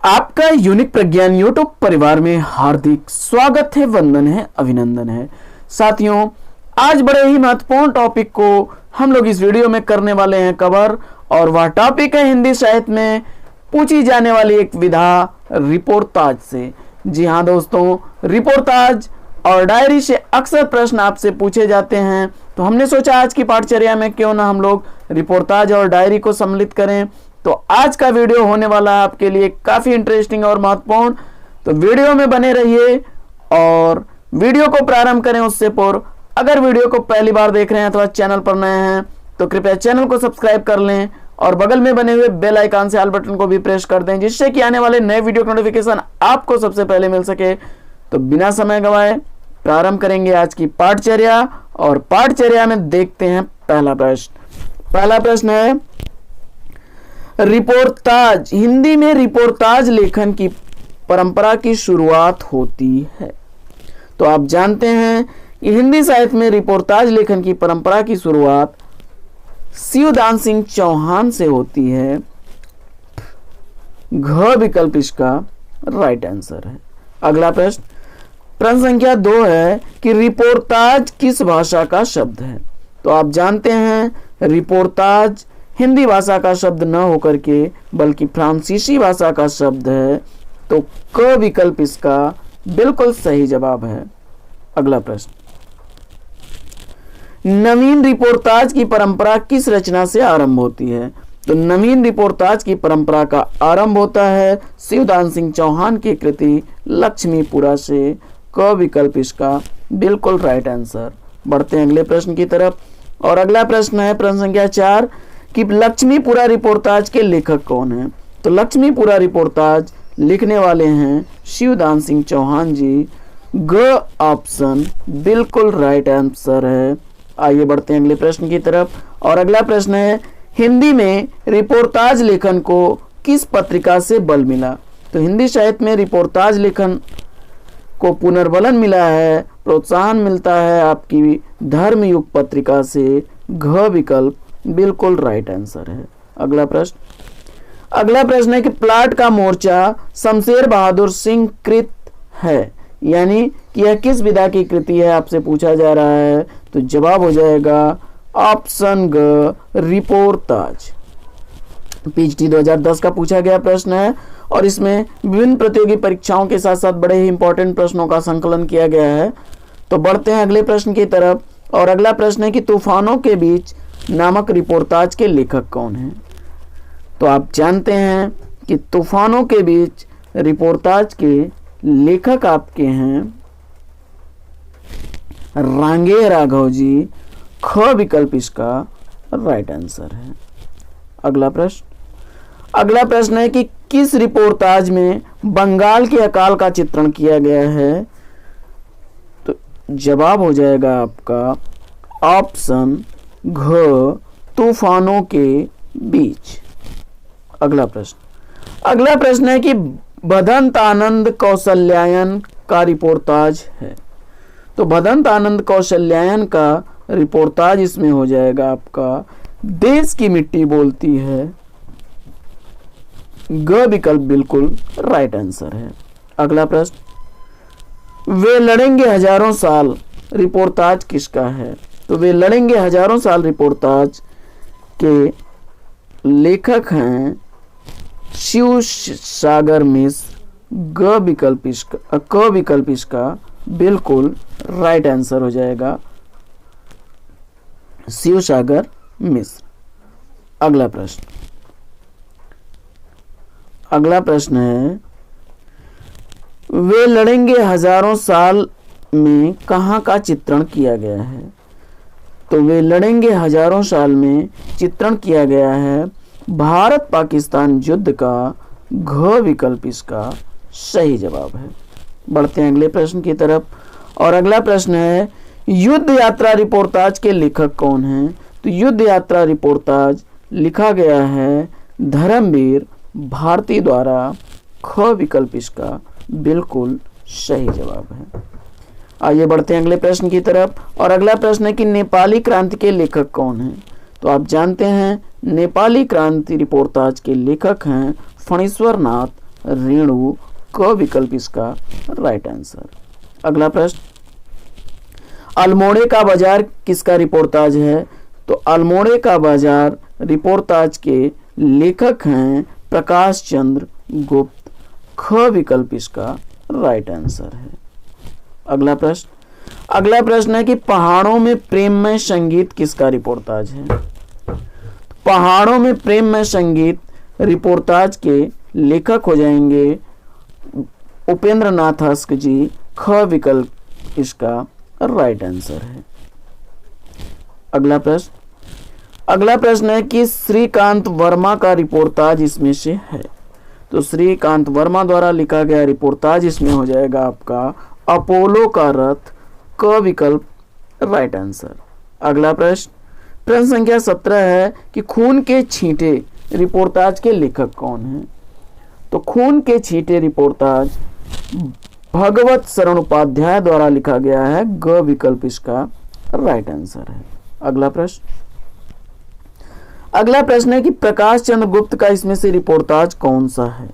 आपका यूनिक प्रज्ञान यूट्यूब परिवार में हार्दिक स्वागत है, वंदन है, अभिनंदन है। साथियों, आज बड़े ही महत्वपूर्ण टॉपिक को हम लोग इस वीडियो में करने वाले हैं कवर, और वह टॉपिक है हिंदी साहित्य में पूछी जाने वाली एक विधा रिपोर्ताज से। जी हाँ दोस्तों, रिपोर्ताज और डायरी से अक्सर प्रश्न आपसे पूछे जाते हैं, तो हमने सोचा आज की पाठचर्या में क्यों ना हम लोग रिपोर्ताज और डायरी को सम्मिलित करें। तो आज का वीडियो होने वाला है आपके लिए काफी इंटरेस्टिंग और महत्वपूर्ण, तो वीडियो में बने रहिए। और वीडियो को प्रारंभ करें उससे पूर्व अगर वीडियो को पहली बार देख रहे हैं अथवा चैनल पर नए हैं तो कृपया चैनल को सब्सक्राइब कर लें और बगल में बने हुए बेल आइकन से ऑल बटन को भी प्रेस कर दें, जिससे कि आने वाले नए वीडियो नोटिफिकेशन आपको सबसे पहले मिल सके। तो बिना समय गवाए प्रारंभ करेंगे आज की पाठचर्या, और पाठचर्या में देखते हैं पहला प्रश्न। पहला प्रश्न है, रिपोर्ताज हिंदी में रिपोर्ताज लेखन की परंपरा की शुरुआत होती है। तो आप जानते हैं कि हिंदी साहित्य में रिपोर्ताज लेखन की परंपरा की शुरुआत शिवदान सिंह चौहान से होती है। घ विकल्प इसका राइट आंसर है। अगला प्रश्न, प्रश्न संख्या 2 है कि रिपोर्ताज किस भाषा का शब्द है। तो आप जानते हैं रिपोर्ताज हिंदी भाषा का शब्द न होकर के बल्कि फ्रांसीसी भाषा का शब्द है, तो क विकल्प इसका बिल्कुल सही जवाब है। अगला प्रश्न, नवीन रिपोर्ताज की परंपरा किस रचना से आरंभ होती है। तो नवीन रिपोर्ताज की परंपरा का आरंभ होता है शिवदान सिंह चौहान की कृति लक्ष्मीपुरा से। क विकल्प इसका बिल्कुल राइट आंसर। बढ़ते हैं अगले प्रश्न की तरफ, और अगला प्रश्न है प्रश्न संख्या 4 कि लक्ष्मीपुरा रिपोर्ताज के लेखक कौन हैं। तो लक्ष्मीपुरा रिपोर्ताज लिखने वाले हैं शिवदान सिंह चौहान जी। ग ऑप्शन बिल्कुल राइट आंसर है। आइए बढ़ते हैं अगले प्रश्न की तरफ, और अगला प्रश्न है, हिंदी में रिपोर्ताज लेखन को किस पत्रिका से बल मिला। तो हिंदी साहित्य में रिपोर्ताज लेखन को पुनर्बलन मिला है, प्रोत्साहन मिलता है आपकी धर्मयुग पत्रिका से। घ विकल्प बिल्कुल राइट आंसर है। अगला प्रश्न है कि प्लाट का मोर्चा शमशेर बहादुर सिंह कृत है, यानी कि यह किस विधा की कृति है आपसे पूछा जा रहा है। तो जवाब हो जाएगा ऑप्शन ग रिपोर्ताज। पीएचडी 2010 का पूछा गया प्रश्न है, और इसमें विभिन्न प्रतियोगी परीक्षाओं के साथ साथ बड़े ही इंपॉर्टेंट प्रश्नों का संकलन किया गया है। तो बढ़ते हैं अगले प्रश्न की तरफ, और अगला प्रश्न है कि तूफानों के बीच नामक रिपोर्ताज के लेखक कौन हैं। तो आप जानते हैं कि तूफानों के बीच रिपोर्ताज के लेखक आपके हैं रांगे राघव जी। ख विकल्प इसका राइट आंसर है। अगला प्रश्न है कि किस रिपोर्ताज में बंगाल के अकाल का चित्रण किया गया है। तो जवाब हो जाएगा आपका ऑप्शन घ तूफानों के बीच। अगला प्रश्न है कि भदंत आनंद कौशल्यायन का रिपोर्ताज है। तो भदंत आनंद कौशल्यायन का रिपोर्ताज इसमें हो जाएगा आपका देश की मिट्टी बोलती है। ग विकल्प बिल्कुल राइट आंसर है। अगला प्रश्न, वे लड़ेंगे हजारों साल रिपोर्ताज किसका है। तो वे लड़ेंगे हजारों साल रिपोर्ताज के लेखक हैं शिव सागर मिश्र। ग विकल्प इसका क विकल्प इसका बिल्कुल राइट आंसर हो जाएगा शिव सागर मिश्र। अगला प्रश्न है, वे लड़ेंगे हजारों साल में कहाँ का चित्रण किया गया है। तो वे लड़ेंगे हजारों साल में चित्रण किया गया है भारत पाकिस्तान युद्ध का। घ विकल्प इसका सही जवाब है। बढ़ते हैं अगले प्रश्न की तरफ, और अगला प्रश्न है, युद्ध यात्रा रिपोर्ताज के लेखक कौन हैं। तो युद्ध यात्रा रिपोर्ताज लिखा गया है धर्मवीर भारती द्वारा। ख विकल्प इसका बिल्कुल सही जवाब है। आइए बढ़ते हैं अगले प्रश्न की तरफ, और अगला प्रश्न है कि नेपाली क्रांति के लेखक कौन हैं। तो आप जानते हैं नेपाली क्रांति रिपोर्ताज के लेखक हैं फणीश्वर नाथ रेणु क विकल्प इसका राइट आंसर। अगला प्रश्न, अल्मोड़े का बाजार किसका रिपोर्टाज है? तो अल्मोड़े का बाजार रिपोर्टाज के लेखक हैं प्रकाश चंद्र गुप्त। ख विकल्प इसका राइट आंसर है। अगला प्रश्न है कि पहाड़ों में प्रेममय संगीत किसका रिपोर्टाज है? पहाड़ों में प्रेममय संगीत रिपोर्टाज के लेखक हो जाएंगे उपेंद्र नाथ हस्क जी। ख विकल्प इसका राइट आंसर है। अगला प्रश्न है कि श्रीकांत वर्मा का रिपोर्टाज इसमें से है? तो श्रीकांत वर्मा द्वारा लिखा गया रिपोर्टाज इसमें हो जाएगा आपका अपोलो का रथ। क विकल्प राइट आंसर। अगला प्रश्न संख्या 17 है कि खून के छींटे रिपोर्टाज के लेखक कौन हैं? तो खून के छींटे रिपोर्टाज भगवत शरण उपाध्याय द्वारा लिखा गया है। ग विकल्प इसका राइट आंसर है। अगला प्रश्न है कि प्रकाश चंद्र गुप्त का इसमें से रिपोर्टाज कौन सा है?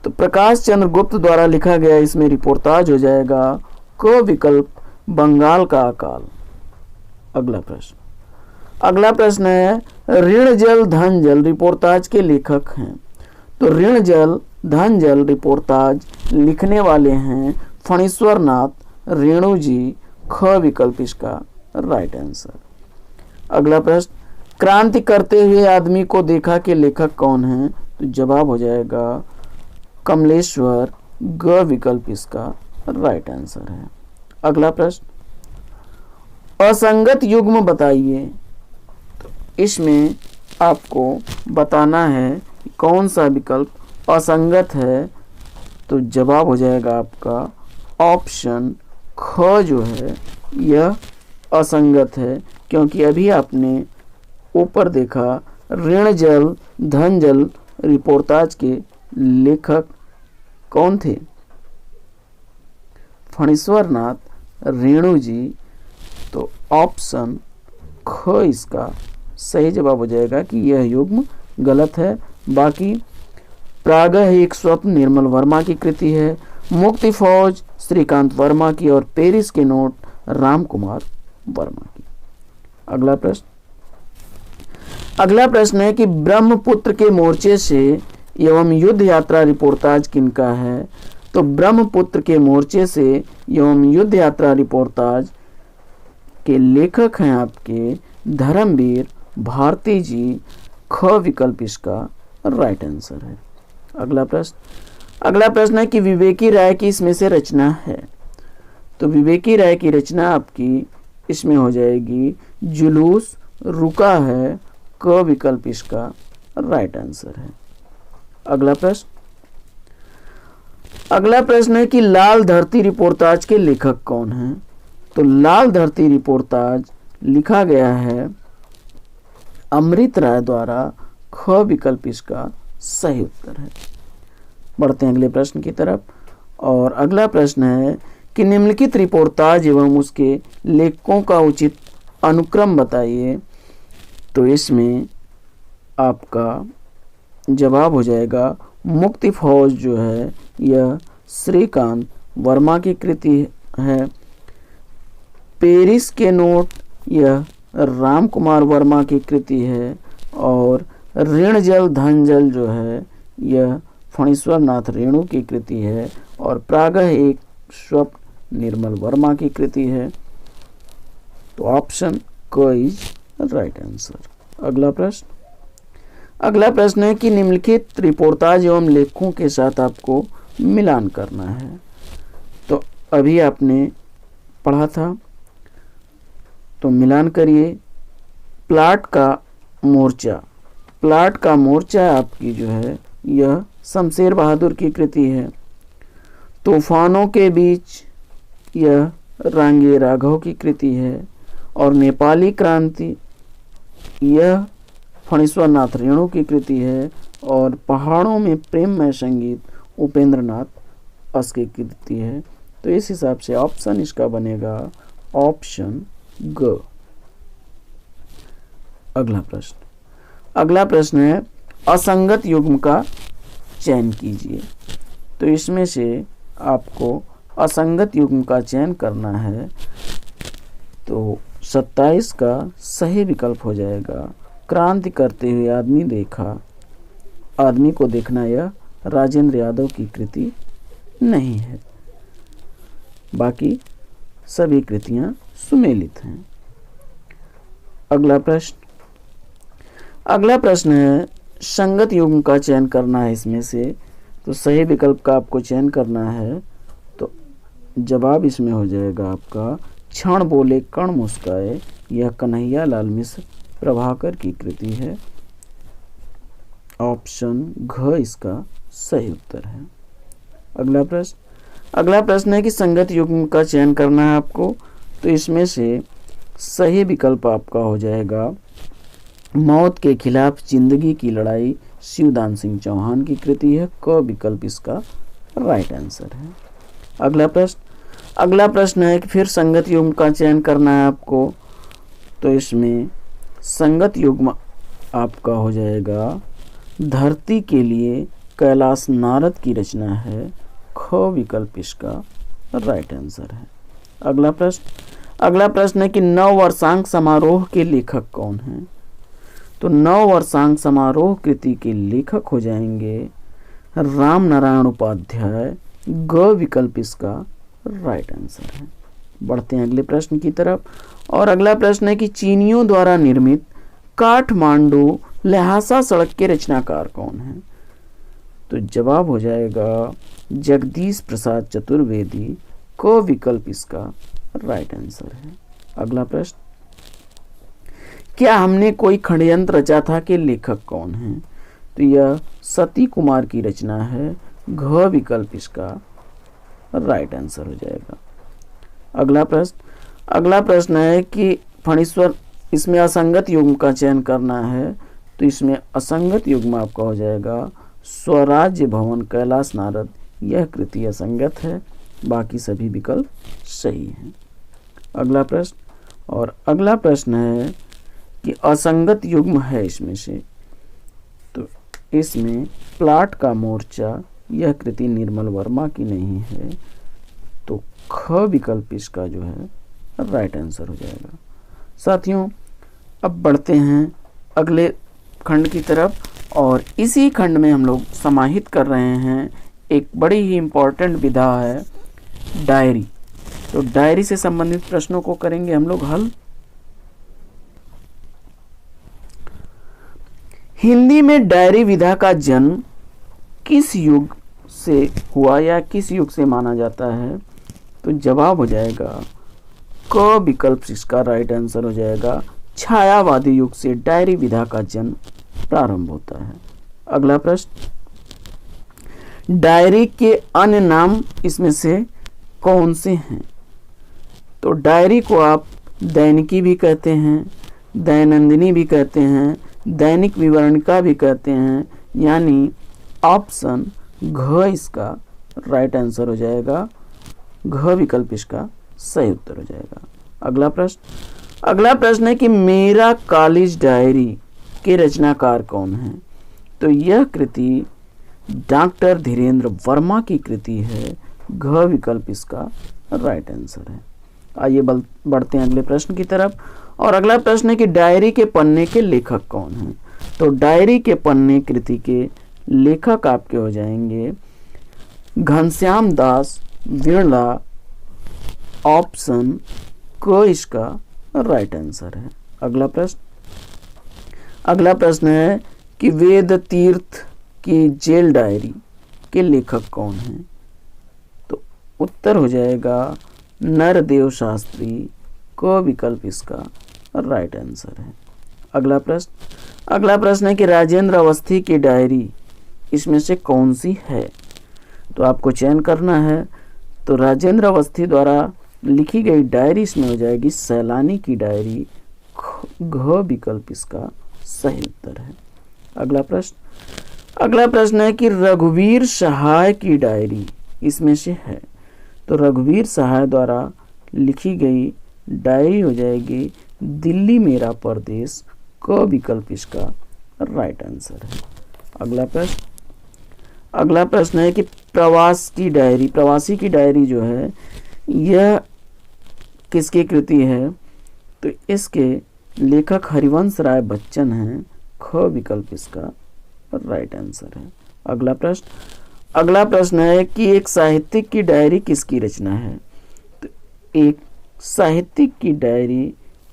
तो प्रकाश चंद्र गुप्त द्वारा लिखा गया इसमें रिपोर्टाज हो जाएगा क विकल्प बंगाल का अकाल। अगला प्रश्न है ऋण जल धन जल रिपोर्टाज के लेखक हैं? तो ऋण जल धन जल रिपोर्टाज लिखने वाले हैं फणीश्वर नाथ रेणु जी। ख विकल्प इसका राइट आंसर। अगला प्रश्न, क्रांति करते हुए आदमी को देखा के लेखक कौन हैं? तो जवाब हो जाएगा कमलेश्वर। ग विकल्प इसका राइट आंसर है। अगला प्रश्न, असंगत युग्म बताइए। तो इसमें आपको बताना है कि कौन सा विकल्प असंगत है। तो जवाब हो जाएगा आपका ऑप्शन ख जो है यह असंगत है, क्योंकि अभी आपने ऊपर देखा ऋण जल धन जल रिपोर्टाज के लेखक कौन थे? फणीश्वर नाथ रेणु जी। तो ऑप्शन ख इसका सही जवाब हो जाएगा कि यह युग्म गलत है। बाकी प्रागह एक स्वप्न निर्मल वर्मा की कृति है, मुक्ति फौज श्रीकांत वर्मा की और पेरिस के नोट राम कुमार वर्मा की। अगला प्रश्न है कि ब्रह्मपुत्र के मोर्चे से एवं युद्ध यात्रा रिपोर्टाज किनका है? तो ब्रह्मपुत्र के मोर्चे से एवं युद्ध यात्रा रिपोर्टाज के लेखक हैं आपके धर्मवीर भारती जी। ख विकल्प इसका राइट आंसर है। अगला प्रश्न है कि विवेकी राय की इसमें से रचना है? तो विवेकी राय की रचना आपकी इसमें हो जाएगी जुलूस रुका है। क विकल्प इसका राइट आंसर है। अगला प्रश्न है कि लाल धरती रिपोर्टाज के लेखक कौन हैं? तो लाल धरती रिपोर्टाज लिखा गया है अमृत राय द्वारा। ख विकल्प इसका सही उत्तर है। बढ़ते हैं अगले प्रश्न की तरफ। और अगला प्रश्न है कि निम्नलिखित रिपोर्टाज एवं उसके लेखकों का उचित अनुक्रम बताइए। तो इसमें आपका जवाब हो जाएगा मुक्ति फौज जो है यह श्रीकांत वर्मा की कृति है, पेरिस के नोट यह राम कुमार वर्मा की कृति है, और ऋण जल धन जल जो है यह फणीश्वर नाथ रेणु की कृति है, और प्रागह एक स्वप्न निर्मल वर्मा की कृति है। तो ऑप्शन क इज राइट आंसर। अगला प्रश्न है कि निम्नलिखित रिपोर्टाज एवं लेखों के साथ आपको मिलान करना है। तो अभी आपने पढ़ा था, तो मिलान करिए। प्लाट का मोर्चा आपकी जो है यह शमशेर बहादुर की कृति है। तूफानों के बीच यह रांगे राघव की कृति है, और नेपाली क्रांति यह फणीश्वर नाथ रेणु की कृति है, और पहाड़ों में प्रेममय संगीत उपेंद्र नाथ अस की कृति है। तो इस हिसाब से ऑप्शन इसका बनेगा ऑप्शन ग। अगला प्रश्न है असंगत युग्म का चयन कीजिए। तो इसमें से आपको असंगत युग्म का चयन करना है। तो 27 का सही विकल्प हो जाएगा। क्रांति करते हुए आदमी देखा, आदमी को देखना यह राजेंद्र यादव की कृति नहीं है। बाकी सभी कृतियां सुमेलित हैं। अगला प्रश्न है संगत युग्म का चयन करना है इसमें से। तो सही विकल्प का आपको चयन करना है। तो जवाब इसमें हो जाएगा आपका क्षण बोले कण मुस्काए, यह कन्हैया लाल मिश्र प्रभाकर की कृति है। ऑप्शन घ इसका सही उत्तर है। अगला प्रश्न है कि संगत युग्म का चयन करना है आपको। तो इसमें से सही विकल्प आपका हो जाएगा मौत के खिलाफ जिंदगी की लड़ाई, शिवदान सिंह चौहान की कृति है। क विकल्प इसका राइट आंसर है। अगला प्रश्न है कि फिर संगत युग्म का चयन करना है आपको। तो इसमें संगत युग्म आपका हो जाएगा धरती के लिए, कैलाश नारद की रचना है। ख विकल्प इसका राइट आंसर है। अगला प्रश्न है कि नववर्षांक समारोह के लेखक कौन हैं। तो नववर्षांक समारोह कृति के लेखक हो जाएंगे राम नारायण उपाध्याय। ग विकल्प इसका राइट आंसर है। बढ़ते हैं अगले प्रश्न की तरफ। और अगला प्रश्न है कि चीनियों द्वारा निर्मित काठमांडू लहासा सड़क के रचनाकार कौन हैं। तो जवाब हो जाएगा जगदीश प्रसाद चतुर्वेदी। क विकल्प इसका राइट आंसर है। अगला प्रश्न, क्या हमने कोई षड्यंत्र रचा था के लेखक कौन हैं। तो यह सती कुमार की रचना है। घ विकल्प इसका राइट आंसर हो जाएगा। अगला प्रश्न है कि फणीश्वर, इसमें असंगत युग्म का चयन करना है। तो इसमें असंगत युग्म आपका हो जाएगा स्वराज्य भवन कैलाश नारद। यह कृति असंगत है, बाकी सभी विकल्प सही हैं। अगला प्रश्न है कि असंगत युग्म है इसमें से। तो इसमें प्लाट का मोर्चा, यह कृति निर्मल वर्मा की नहीं है। तो ख विकल्प इसका जो है राइट आंसर हो जाएगा। साथियों, अब बढ़ते हैं अगले खंड की तरफ। और इसी खंड में हम लोग समाहित कर रहे हैं एक बड़ी ही इम्पोर्टेंट विधा है डायरी। तो डायरी से संबंधित प्रश्नों को करेंगे हम लोग हल। हिंदी में डायरी विधा का जन्म किस युग से हुआ या किस युग से माना जाता है। तो जवाब हो जाएगा क विकल्प इसका राइट आंसर हो जाएगा। छायावादी युग से डायरी विधा का जन्म प्रारंभ होता है। अगला प्रश्न, डायरी के अन्य नाम इसमें से कौन से हैं। तो डायरी को आप दैनिकी भी कहते हैं, दैनंदिनी भी कहते हैं, दैनिक विवरणिका भी कहते हैं। यानी ऑप्शन घ इसका राइट आंसर हो जाएगा। घ विकल्प इसका सही उत्तर हो जाएगा। अगला प्रश्न है कि मेरा कॉलेज डायरी के रचनाकार कौन है। तो यह कृति डॉक्टर धीरेन्द्र वर्मा की कृति है। घ विकल्प इसका राइट आंसर है। आइए बढ़ते हैं अगले प्रश्न की तरफ। और अगला प्रश्न है कि डायरी के पन्ने के लेखक कौन हैं। तो डायरी के पन्ने कृति के लेखक आपके हो जाएंगे घनश्याम दास बिरला। ऑप्शन क इसका राइट आंसर है। अगला प्रश्न है कि वेद तीर्थ की जेल डायरी के लेखक कौन हैं। तो उत्तर हो जाएगा नरदेव शास्त्री। क विकल्प इसका राइट आंसर है। अगला प्रश्न है कि राजेंद्र अवस्थी की डायरी इसमें से कौन सी है। तो आपको चयन करना है। तो राजेंद्र अवस्थी द्वारा लिखी गई डायरी इसमें हो जाएगी सैलानी की डायरी। घ विकल्प इसका सही उत्तर है। अगला प्रश्न है कि रघुवीर सहाय की डायरी इसमें से है। तो रघुवीर सहाय द्वारा लिखी गई डायरी हो जाएगी दिल्ली मेरा परदेश। क विकल्प इसका राइट आंसर है। अगला प्रश्न है कि प्रवासी की डायरी जो है यह किसकी कृति है? तो इसके लेखक हरिवंश राय बच्चन हैं। ख विकल्प इसका राइट आंसर है। अगला प्रश्न है कि एक साहित्यिक की डायरी किसकी रचना है? तो एक साहित्यिक की डायरी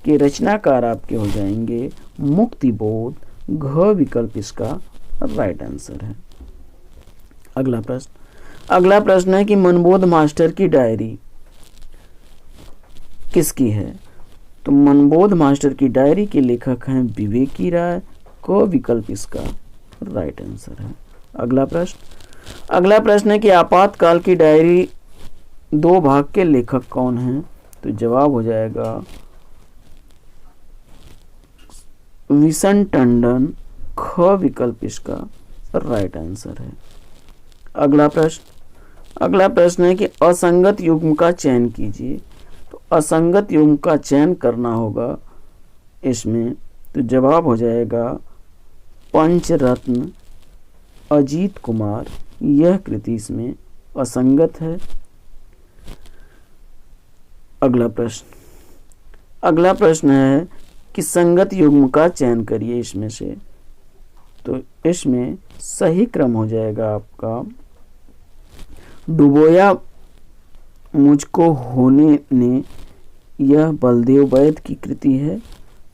के रचनाकार आपके हो जाएंगे मुक्तिबोध। घ विकल्प इसका राइट आंसर है। अगला प्रश्न है कि मनबोध मास्टर की डायरी किसकी है? तो मनबोध मास्टर की डायरी के लेखक हैं विवेकी राय। क विकल्प इसका राइट आंसर है। अगला प्रश्न है कि आपातकाल की डायरी 2 भाग के लेखक कौन हैं? तो जवाब हो जाएगा विशन टंडन। ख विकल्प इसका राइट आंसर है। अगला प्रश्न है कि असंगत युग्म का चयन कीजिए। तो असंगत युग्म का चयन करना होगा इसमें, तो जवाब हो जाएगा पंचरत्न अजीत कुमार। यह कृति इसमें असंगत है। अगला प्रश्न है कि संगत युग्म का चयन करिए इसमें से। तो इसमें सही क्रम हो जाएगा आपका डुबोया मुझको होने ने। यह बलदेव वैद की कृति है।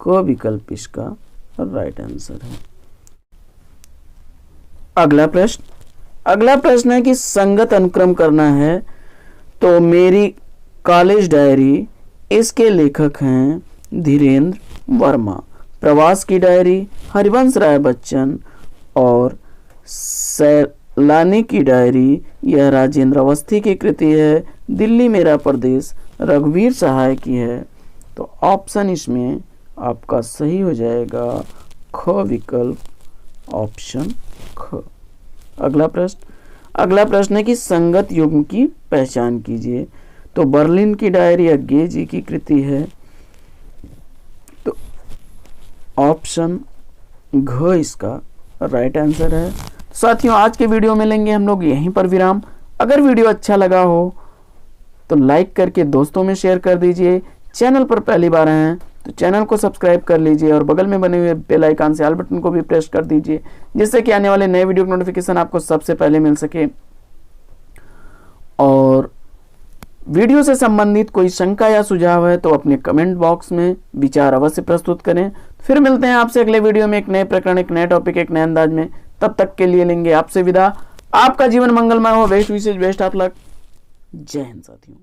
क विकल्प इसका राइट आंसर है। अगला प्रश्न है कि संगत अनुक्रम करना है। तो मेरी कॉलेज डायरी, इसके लेखक हैं धीरेन्द्र वर्मा। प्रवास की डायरी हरिवंश राय बच्चन और सैलानी की डायरी यह राजेंद्र अवस्थी की कृति है। दिल्ली मेरा प्रदेश रघुवीर सहाय की है। तो ऑप्शन इसमें आपका सही हो जाएगा ख विकल्प ऑप्शन ख। अगला प्रश्न है कि संगत युग्म की पहचान कीजिए। तो बर्लिन की डायरी अज्ञे जी की कृति है। तो ऑप्शन घ इसका राइट आंसर है। साथियों, आज के वीडियो में लेंगे हम लोग यहीं पर विराम। अगर वीडियो अच्छा लगा हो तो लाइक करके दोस्तों में शेयर कर दीजिए। चैनल पर पहली बार आए हैं तो चैनल को सब्सक्राइब कर लीजिए और बगल में बने हुए बेल आइकन से ऑल बटन को भी प्रेस कर दीजिए, जिससे कि आने वाले नए वीडियो की नोटिफिकेशन आपको सबसे पहले मिल सके। और वीडियो से संबंधित कोई शंका या सुझाव है तो अपने कमेंट बॉक्स में विचार अवश्य प्रस्तुत करें। फिर मिलते हैं आपसे अगले वीडियो में एक नए प्रकरण, एक नए टॉपिक, एक नए अंदाज में। तब तक के लिए लेंगे आपसे विदा। आपका जीवन मंगलमय हो। बेस्ट विशेष बेस्ट ऑफ लक। जय हिंद साथियों।